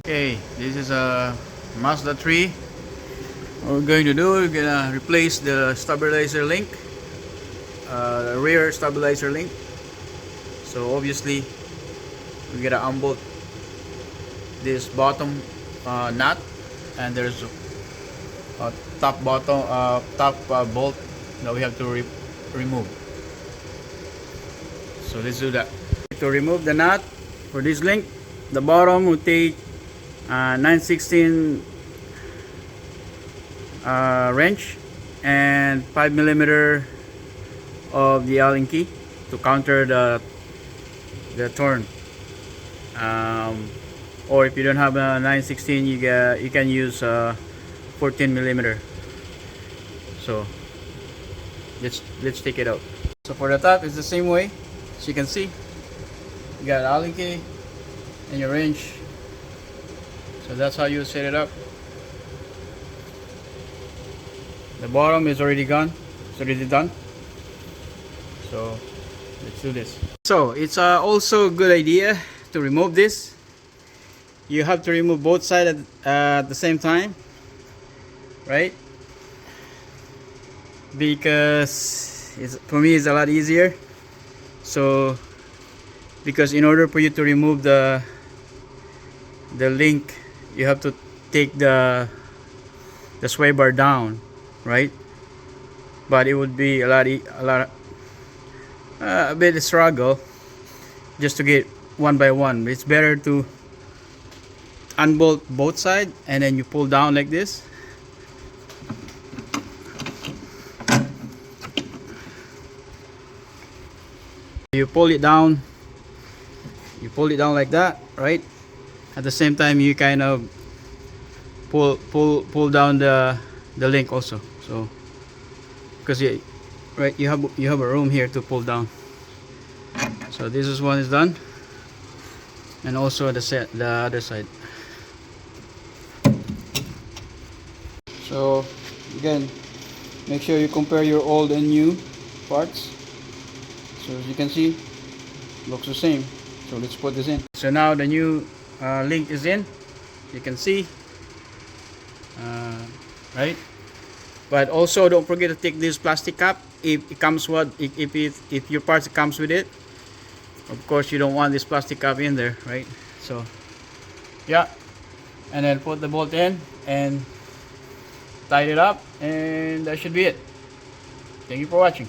Okay, this is a Mazda 3. What we're going to do, we're gonna replace the stabilizer link, the rear stabilizer link. So obviously, we gotta unbolt this bottom nut, and there's a top bolt that we have to remove. So let's do that. To remove the nut for this link, the bottom will take 9/16 wrench and 5mm of the Allen key to counter the torn. Or if you don't have a 9/16, you can use 14mm. So let's take it out. So for the top, it's the same way. As you can see, you got Allen key and your wrench. So that's how you set it up. The bottom is already gone. It's already done. So let's do this. So it's also a good idea to remove this. You have to remove both sides at the same time, right? Because for me it's a lot easier. So because in order for you to remove the link, you have to take the sway bar down, right? But it would be a bit of struggle just to get one by one. It's better to unbolt both sides and then you pull down like this. You pull it down like that, right? At the same time, you kind of pull down the link also. So because you have a room here to pull down. So this one is done, and also the other side. So again, make sure you compare your old and new parts. So as you can see, looks the same. So let's put this in. So now the new link is in. You can see, right? But also don't forget to take this plastic cap if it comes with if your parts comes with it. Of course, you don't want this plastic cap in there, right? So yeah, and then put the bolt in and tied it up, and that should be it. Thank you for watching.